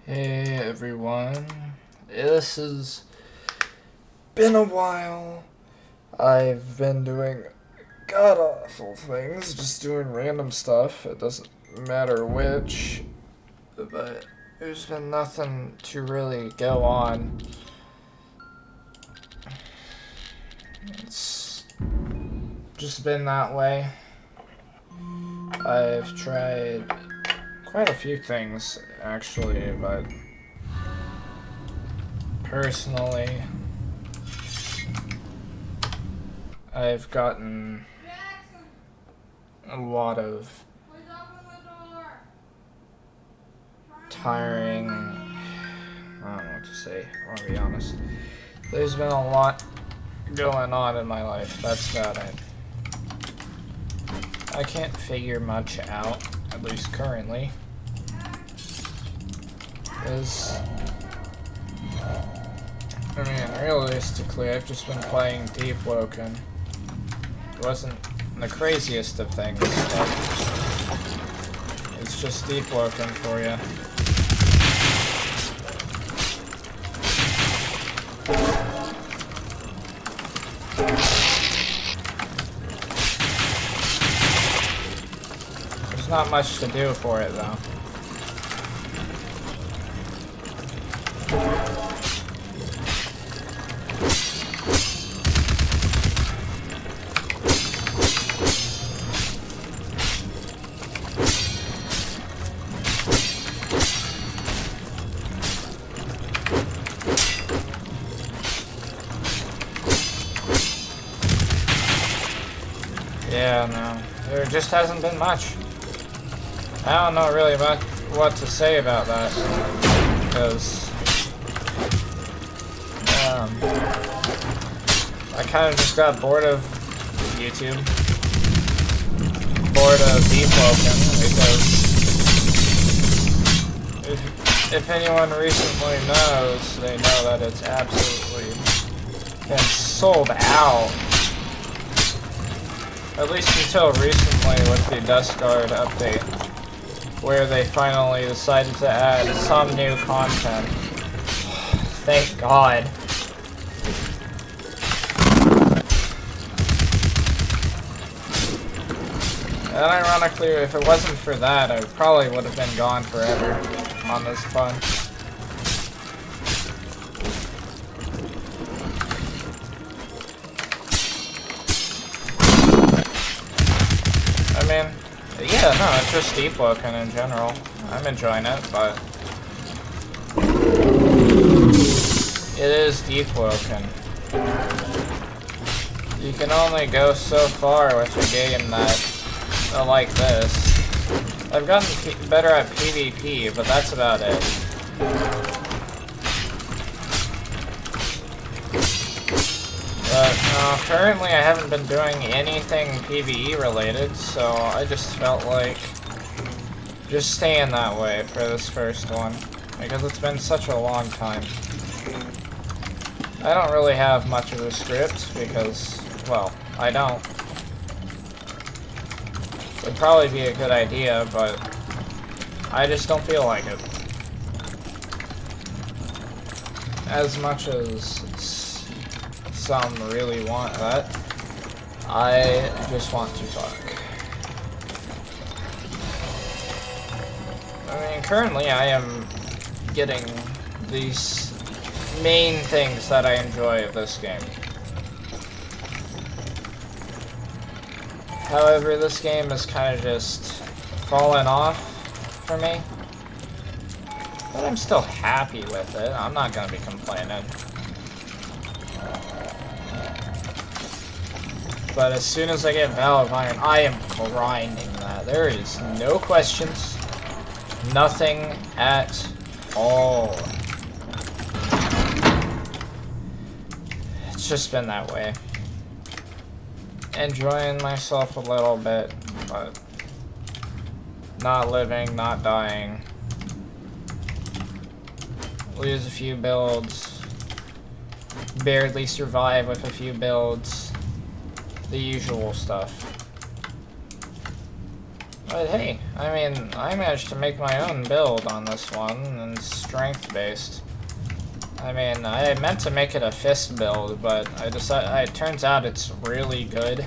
Hey everyone, this has been a while. I've been doing god awful things, just doing random stuff. It doesn't matter which, but there's been nothing to really go on. It's just been that way. I've tried quite a few things actually, but personally, I've gotten a lot of tiring. I don't know what to say, I want to be honest. There's been a lot going on in my life, that's about it. I can't figure much out, at least currently. Because, I mean, realistically, I've just been playing Deep Woken. It wasn't the craziest of things, but it's just Deep Woken for you. There's not much to do for it, though. Yeah, no. There just hasn't been much. I don't know really about what to say about that. Because I kind of just got bored of YouTube. Bored of Deep Woken, because if anyone recently knows, they know that it's absolutely been sold out. At least until recently with the Dustguard update, where they finally decided to add some new content. Thank God. And ironically, if it wasn't for that, I probably would have been gone forever on this fun. I mean, yeah, no, it's just Deep Woken in general. I'm enjoying it, but it is Deep Woken. You can only go so far with a game that like this. I've gotten better at PvP, but that's about it. But currently I haven't been doing anything PvE related, so I just felt like just staying that way for this first one, because it's been such a long time. I don't really have much of a script, because, well, I don't. Would probably be a good idea, but I just don't feel like it. As much as some really want that, I just want to talk. I mean, currently I am getting these main things that I enjoy of this game. However, this game has kind of just fallen off for me. But I'm still happy with it. I'm not going to be complaining. But as soon as I get Valve Iron, I am grinding that. There is no questions. Nothing at all. It's just been that way. Enjoying myself a little bit, but not living, not dying. Lose a few builds. Barely survive with a few builds. The usual stuff. But hey, I mean, I managed to make my own build on this one, and strength-based. I mean, I meant to make it a fist build, but I decided, it turns out it's really good,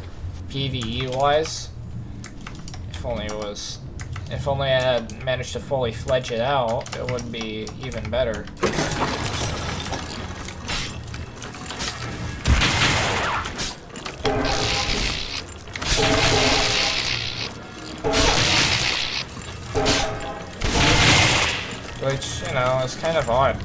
PvE-wise. If only I had managed to fully fledge it out, it would be even better. Which, you know, is kind of odd.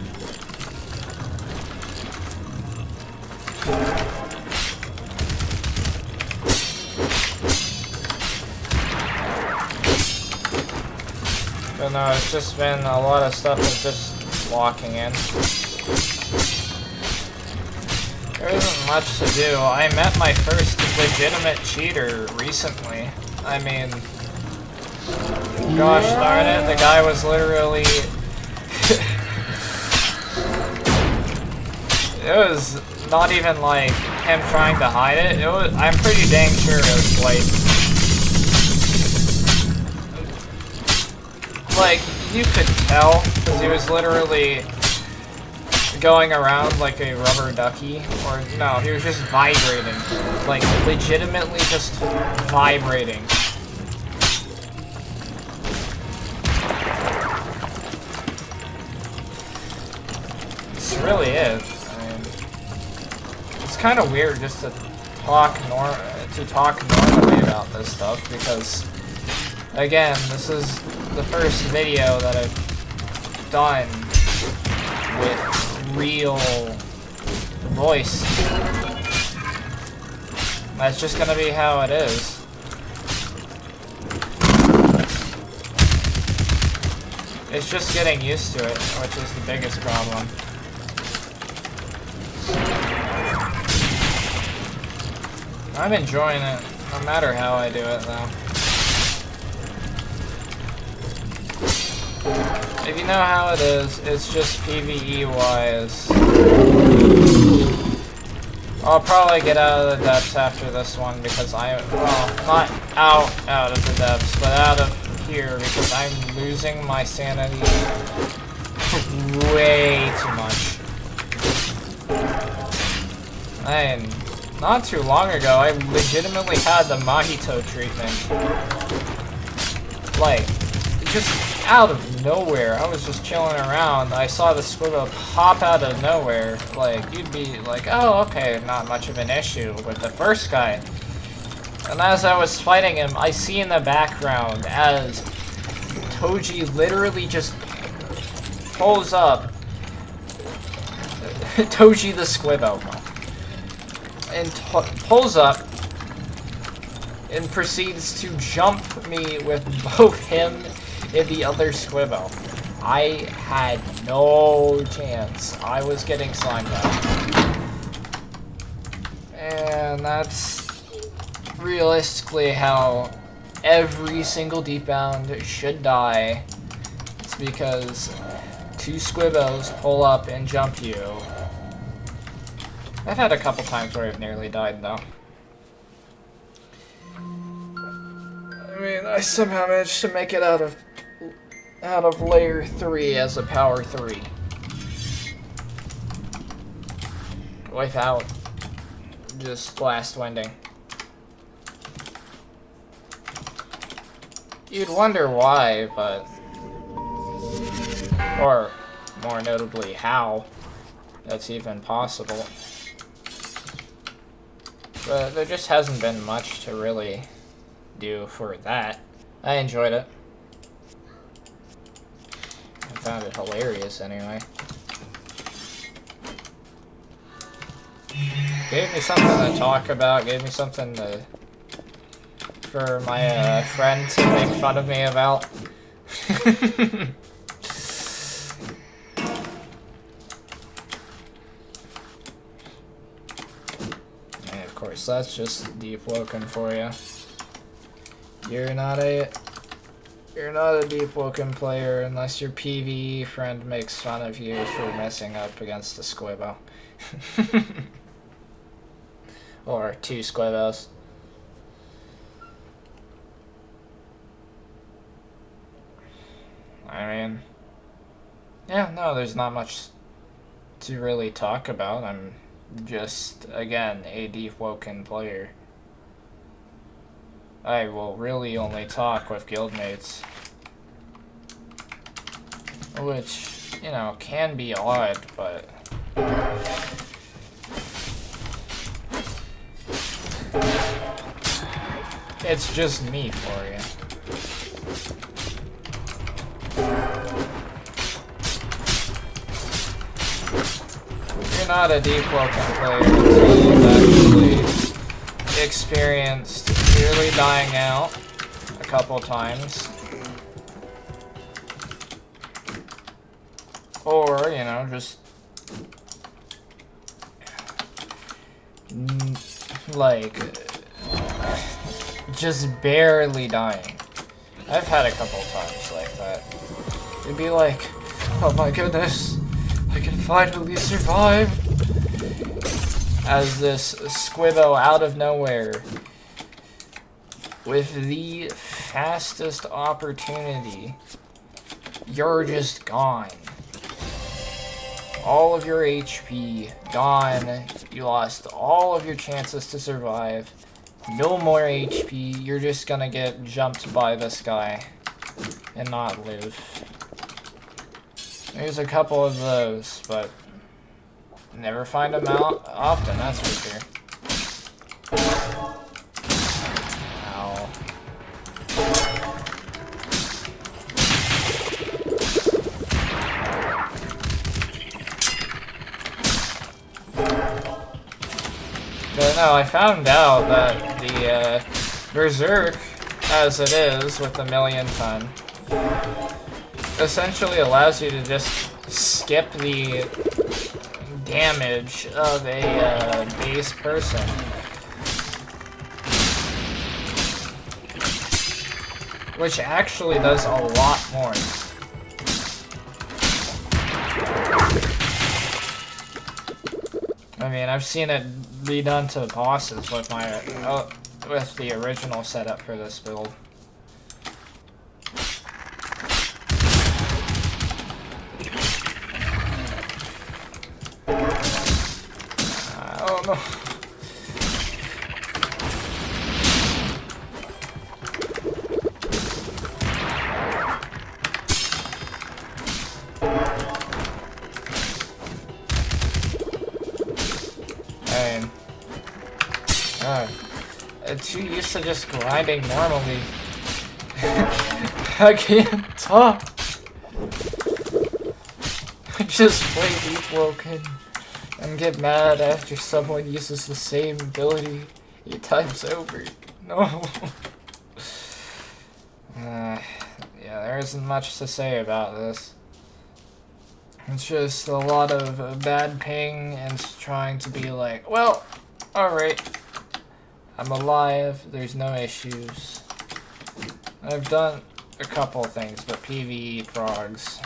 But no, it's just been a lot of stuff of just walking in. There isn't much to do. I met my first legitimate cheater recently. I mean, gosh darn it, the guy was literally... It was not even like him trying to hide it. I'm pretty dang sure it was like you could tell because he was literally going around like a rubber ducky, or no, he was just vibrating, like legitimately just vibrating. This really is. It's kind of weird just to talk normally about this stuff because, again, this is the first video that I've done with real voice. That's just gonna be how it is. It's just getting used to it, which is the biggest problem. I'm enjoying it, no matter how I do it, though. If you know how it is, it's just PvE-wise. I'll probably get out of the depths after this one because well, not out of the depths, but out of here because I'm losing my sanity way too much. And not too long ago, I legitimately had the Mahito treatment. Like, just out of nowhere. I was just chilling around. I saw the Squibbo pop out of nowhere. Like, you'd be like, oh, okay, not much of an issue with the first guy. And as I was fighting him, I see in the background as Toji literally just pulls up Toji the Squibbo. And pulls up and proceeds to jump me with both him and the other Squibbo. I had no chance. I was getting slimed out. And that's realistically how every single deep bound should die. It's because two Squibbos pull up and jump you. I've had a couple times where I've nearly died, though. I mean, I somehow managed to make it out of layer 3 as a power 3. Without just blast winding. You'd wonder why, but... Or, more notably, how that's even possible. But there just hasn't been much to really do for that. I enjoyed it. I found it hilarious anyway. Gave me something to talk about, gave me something for my friend to make fun of me about. Of course, that's just Deep Woken for you. You're not a Deep Woken player unless your PvE friend makes fun of you for messing up against a Squibbo. Or two Squibbos. I mean, yeah, no, there's not much to really talk about. I'm just, again, a Deepwoken player. I will really only talk with guildmates. Which, you know, can be odd, but... it's just me for you. You're not a Deepwoken player until you've actually experienced nearly dying out a couple times. Or, you know, just like just barely dying. I've had a couple times like that. It'd be like, oh my goodness, I can finally survive. As this Squibbo out of nowhere, with the fastest opportunity, you're just gone. All of your HP gone. You lost all of your chances to survive. No more HP. You're just gonna get jumped by this guy and not live. There's a couple of those, but never find them out often, that's for sure. Ow. But no, I found out that the Berserk, as it is with the million ton, essentially allows you to just skip the damage of a base person. Which actually does a lot more. I mean, I've seen it be done to bosses with my with the original setup for this build. Oh no. Too used to just grinding normally. I can't talk. I just play Deepwoken and get mad after someone uses the same ability 8 times over. No. Yeah, there isn't much to say about this. It's just a lot of bad ping and trying to be like, well, alright. I'm alive, there's no issues. I've done a couple things, but PvE progs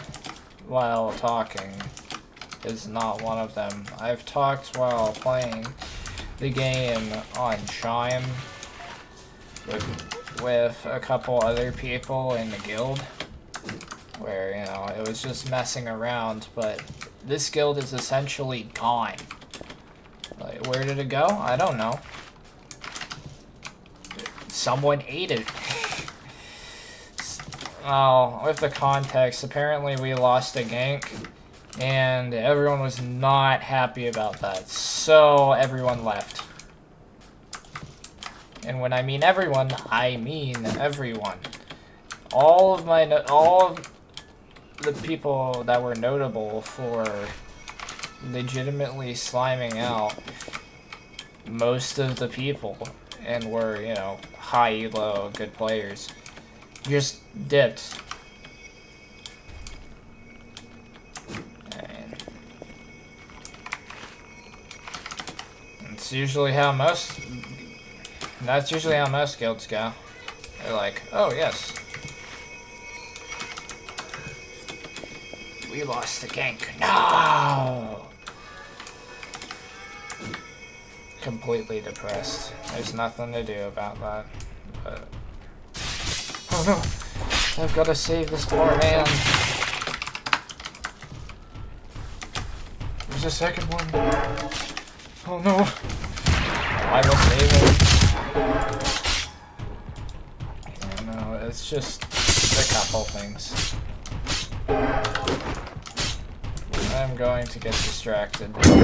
while talking is not one of them. I've talked while playing the game on Chime with a couple other people in the guild, where, you know, it was just messing around, but this guild is essentially gone. Like, where did it go? I don't know. Someone ate it. Oh, with the context, apparently we lost a gank, and everyone was not happy about that, so everyone left. And when I mean everyone, I mean everyone. All of the people that were notable for legitimately sliming out most of the people and were, you know, high elo good players, just dipped. And that's usually how most guilds go. They're like, oh yes, we lost the gank. No! Completely depressed. There's nothing to do about that. But... oh no! I've got to save this poor man. There's a second one. Oh no. I will save it. Oh no, it's just a couple things. I'm going to get distracted. Just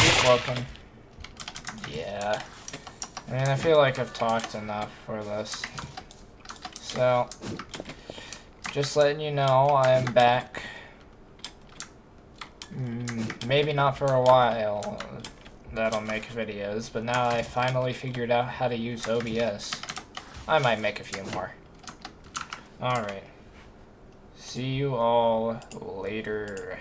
keep looking. Yeah. I mean, I feel like I've talked enough for this. So, just letting you know, I am back. Maybe not for a while that'll make videos, but now I finally figured out how to use OBS. I might make a few more. Alright. See you all later.